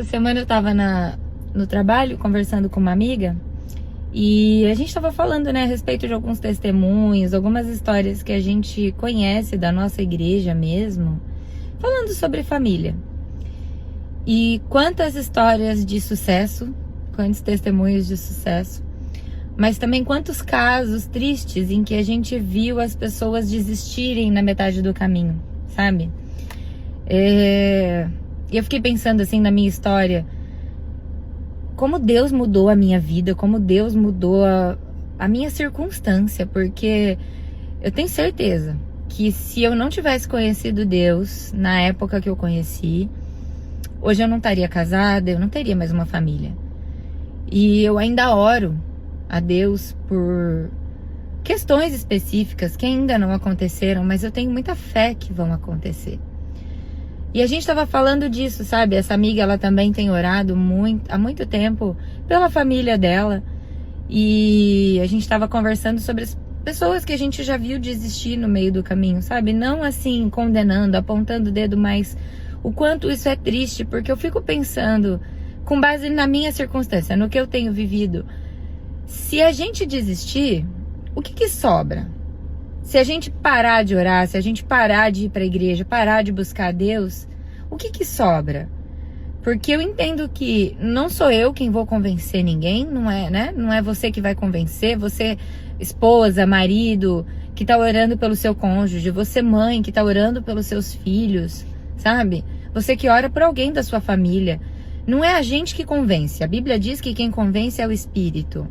Essa semana eu tava no trabalho conversando com uma amiga e a gente tava falando, né, a respeito de alguns testemunhos, algumas histórias que a gente conhece da nossa igreja mesmo, falando sobre família. E quantas histórias de sucesso, quantos testemunhos de sucesso, mas também quantos casos tristes em que a gente viu as pessoas desistirem na metade do caminho, sabe? E eu fiquei pensando assim na minha história, como Deus mudou a minha vida, como Deus mudou a minha circunstância, porque eu tenho certeza que se eu não tivesse conhecido Deus na época que eu conheci, hoje eu não estaria casada, eu não teria mais uma família. E eu ainda oro a Deus por questões específicas que ainda não aconteceram, mas eu tenho muita fé que vão acontecer. E a gente estava falando disso, sabe? Essa amiga, ela também tem orado há muito tempo pela família dela. E a gente estava conversando sobre as pessoas que a gente já viu desistir no meio do caminho, sabe? Não assim, condenando, apontando o dedo, mas o quanto isso é triste, porque eu fico pensando, com base na minha circunstância, no que eu tenho vivido, se a gente desistir, o que sobra? Se a gente parar de orar, se a gente parar de ir para a igreja, parar de buscar Deus, o que sobra? Porque eu entendo que não sou eu quem vou convencer ninguém, não é, né? Não é você que vai convencer, você, esposa, marido, que tá orando pelo seu cônjuge, você, mãe, que tá orando pelos seus filhos, sabe? Você que ora por alguém da sua família. Não é a gente que convence. A Bíblia diz que quem convence é o Espírito.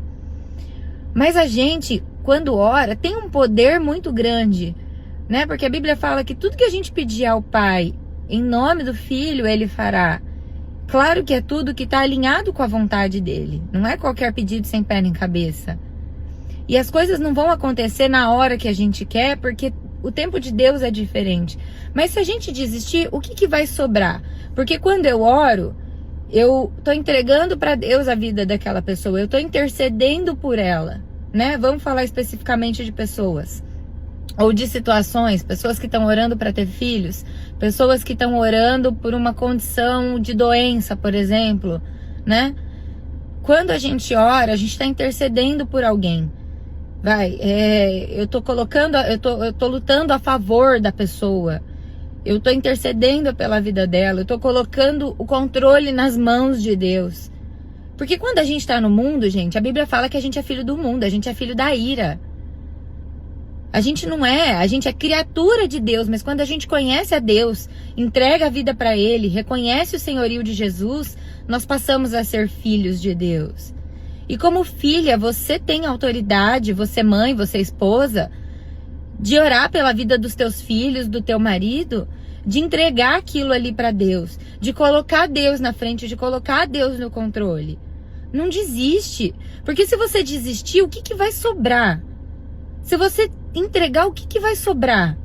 Mas a gente, quando ora, tem um poder muito grande, né? Porque a Bíblia fala que tudo que a gente pedir ao Pai, em nome do Filho, Ele fará. Claro que é tudo que está alinhado com a vontade dEle. Não é qualquer pedido sem pé nem cabeça. E as coisas não vão acontecer na hora que a gente quer, porque o tempo de Deus é diferente. Mas se a gente desistir, o que vai sobrar? Porque quando eu oro, eu tô entregando para Deus a vida daquela pessoa, eu tô intercedendo por ela, né? Vamos falar especificamente de pessoas ou de situações, pessoas que estão orando para ter filhos, pessoas que estão orando por uma condição de doença, por exemplo, né? Quando a gente ora, a gente está intercedendo por alguém. Eu tô lutando a favor da pessoa. Eu tô intercedendo pela vida dela, eu tô colocando o controle nas mãos de Deus. Porque quando a gente tá no mundo, gente, a Bíblia fala que a gente é filho do mundo, a gente é filho da ira. A gente não é, a gente é criatura de Deus, mas quando a gente conhece a Deus, entrega a vida para Ele, reconhece o senhorio de Jesus, nós passamos a ser filhos de Deus. E como filha, você tem autoridade, você mãe, você esposa, de orar pela vida dos teus filhos, do teu marido, de entregar aquilo ali para Deus, de colocar Deus na frente, de colocar Deus no controle. Não desiste, porque se você desistir, o que vai sobrar? Se você entregar, o que vai sobrar?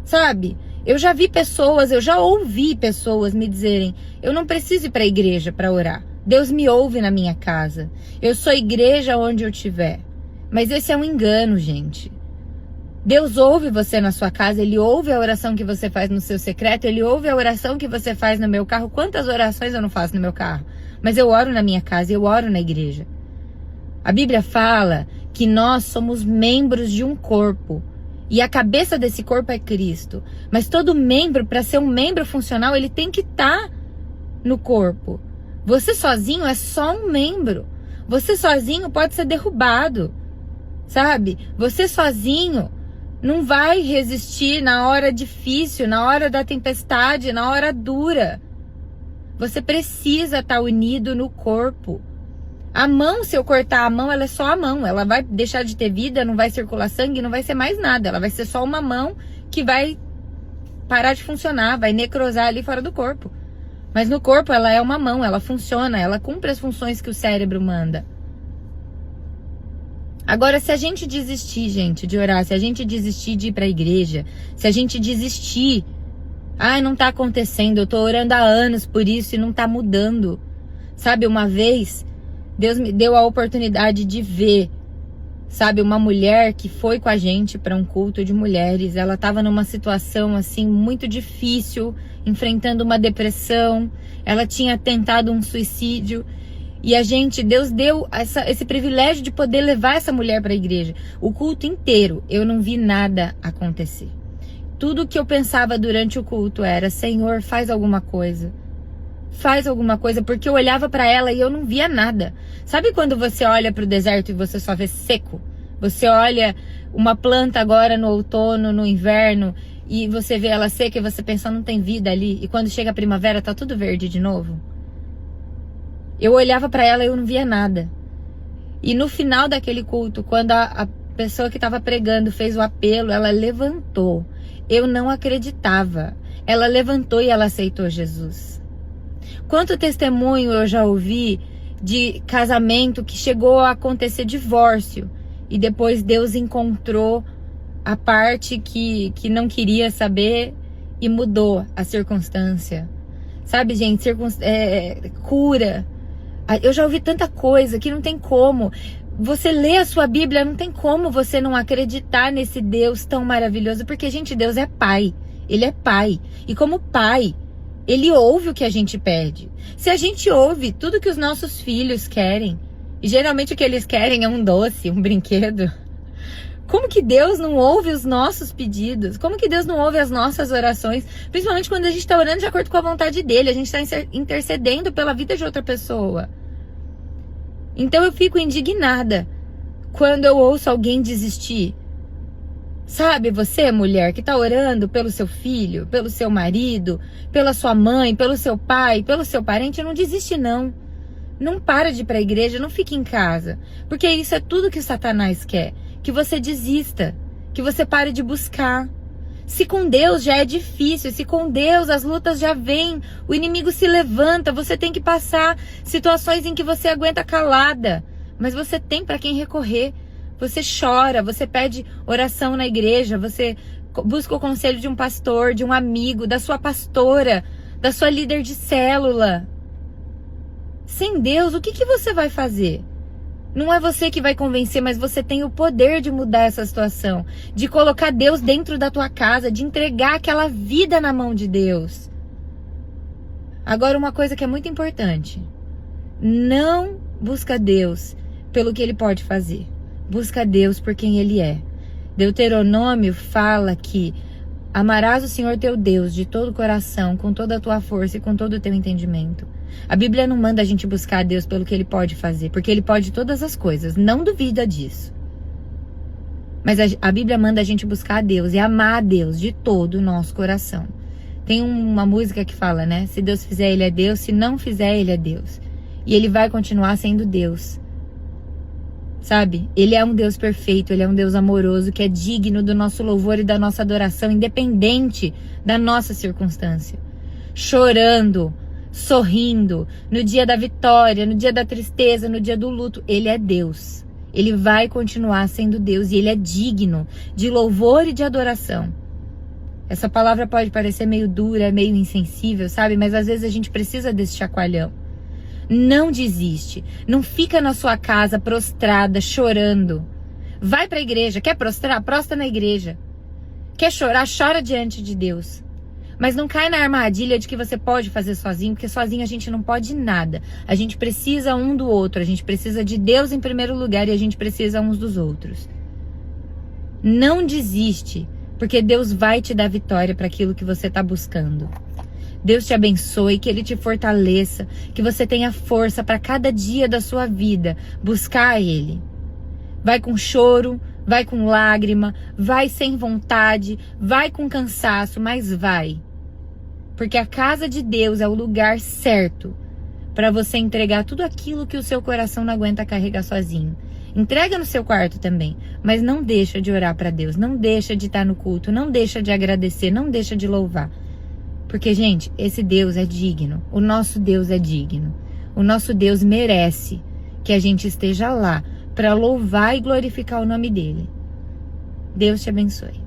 Sabe? Eu já vi pessoas, eu já ouvi pessoas me dizerem, eu não preciso ir para a igreja para orar. Deus me ouve na minha casa. Eu sou igreja onde eu estiver. Mas esse é um engano, gente. Deus ouve você na sua casa, Ele ouve a oração que você faz no seu secreto, Ele ouve a oração que você faz no meu carro. Quantas orações eu não faço no meu carro? Mas eu oro na minha casa, eu oro na igreja. A Bíblia fala que nós somos membros de um corpo. E a cabeça desse corpo é Cristo. Mas todo membro, para ser um membro funcional, ele tem que estar no corpo. Você sozinho é só um membro. Você sozinho pode ser derrubado. Sabe? Você sozinho não vai resistir na hora difícil, na hora da tempestade, na hora dura. Você precisa estar unido no corpo. A mão, se eu cortar a mão, ela é só a mão. Ela vai deixar de ter vida, não vai circular sangue, não vai ser mais nada. Ela vai ser só uma mão que vai parar de funcionar, vai necrosar ali fora do corpo. Mas no corpo ela é uma mão, ela funciona, ela cumpre as funções que o cérebro manda. Agora, se a gente desistir, gente, de orar, se a gente desistir de ir para a igreja, se a gente desistir, não tá acontecendo, eu tô orando há anos por isso e não tá mudando. Sabe, uma vez, Deus me deu a oportunidade de ver Sabe, uma mulher que foi com a gente para um culto de mulheres, ela estava numa situação assim muito difícil, enfrentando uma depressão, ela tinha tentado um suicídio e Deus deu esse privilégio de poder levar essa mulher para a igreja. O culto inteiro, eu não vi nada acontecer. Tudo que eu pensava durante o culto era: Senhor, faz alguma coisa. Faz alguma coisa, porque eu olhava para ela e eu não via nada. Sabe quando você olha para o deserto e você só vê seco? Você olha uma planta agora no outono, no inverno, e você vê ela seca e você pensa, não tem vida ali. E quando chega a primavera tá tudo verde de novo. Eu olhava para ela e eu não via nada. E no final daquele culto, quando a pessoa que estava pregando fez o apelo, ela levantou. Eu não acreditava. Ela levantou e ela aceitou Jesus. Quanto testemunho eu já ouvi de casamento que chegou a acontecer divórcio e depois Deus encontrou a parte que não queria saber e mudou a circunstância. Sabe, gente, cura. Eu já ouvi tanta coisa que não tem como. Você lê a sua Bíblia, não tem como você não acreditar nesse Deus tão maravilhoso, porque, gente, Deus é Pai. Ele é Pai. E como Pai, Ele ouve o que a gente pede. Se a gente ouve tudo que os nossos filhos querem, e geralmente o que eles querem é um doce, um brinquedo, como que Deus não ouve os nossos pedidos? Como que Deus não ouve as nossas orações? Principalmente quando a gente está orando de acordo com a vontade dEle, a gente está intercedendo pela vida de outra pessoa. Então eu fico indignada quando eu ouço alguém desistir. Sabe, você, mulher, que tá orando pelo seu filho, pelo seu marido, pela sua mãe, pelo seu pai, pelo seu parente, não desiste não. Não para de ir pra igreja, não fique em casa. Porque isso é tudo que Satanás quer. Que você desista, que você pare de buscar. Se com Deus já é difícil, se com Deus as lutas já vêm, o inimigo se levanta, você tem que passar situações em que você aguenta calada. Mas você tem para quem recorrer. Você chora, você pede oração na igreja, você busca o conselho de um pastor, de um amigo, da sua pastora, da sua líder de célula. Sem Deus, o que você vai fazer? Não é você que vai convencer, mas você tem o poder de mudar essa situação, de colocar Deus dentro da tua casa, de entregar aquela vida na mão de Deus. Agora, uma coisa que é muito importante: não busca Deus pelo que Ele pode fazer. Busca Deus por quem Ele é. Deuteronômio fala que amarás o Senhor teu Deus de todo o coração, com toda a tua força e com todo o teu entendimento. A Bíblia não manda a gente buscar a Deus pelo que Ele pode fazer, porque Ele pode todas as coisas, não duvida disso. Mas a Bíblia manda a gente buscar a Deus e amar a Deus de todo o nosso coração. Tem uma música que fala, né? Se Deus fizer, Ele é Deus, se não fizer, Ele é Deus. E Ele vai continuar sendo Deus. Sabe? Ele é um Deus perfeito, Ele é um Deus amoroso, que é digno do nosso louvor e da nossa adoração, independente da nossa circunstância. Chorando, sorrindo, no dia da vitória, no dia da tristeza, no dia do luto, Ele é Deus. Ele vai continuar sendo Deus e Ele é digno de louvor e de adoração. Essa palavra pode parecer meio dura, meio insensível, sabe? Mas às vezes a gente precisa desse chacoalhão. Não desiste. Não fica na sua casa prostrada, chorando. Vai para a igreja. Quer prostrar? Prostra na igreja. Quer chorar? Chora diante de Deus. Mas não cai na armadilha de que você pode fazer sozinho, porque sozinho a gente não pode nada. A gente precisa um do outro. A gente precisa de Deus em primeiro lugar e a gente precisa uns dos outros. Não desiste, porque Deus vai te dar vitória para aquilo que você está buscando. Deus te abençoe, que Ele te fortaleça, que você tenha força para cada dia da sua vida buscar Ele. Vai com choro, vai com lágrima, vai sem vontade, vai com cansaço, mas vai. Porque a casa de Deus é o lugar certo para você entregar tudo aquilo que o seu coração não aguenta carregar sozinho. Entrega no seu quarto também, mas não deixa de orar para Deus, não deixa de estar no culto, não deixa de agradecer, não deixa de louvar. Porque, gente, esse Deus é digno. O nosso Deus é digno. O nosso Deus merece que a gente esteja lá para louvar e glorificar o nome dele. Deus te abençoe.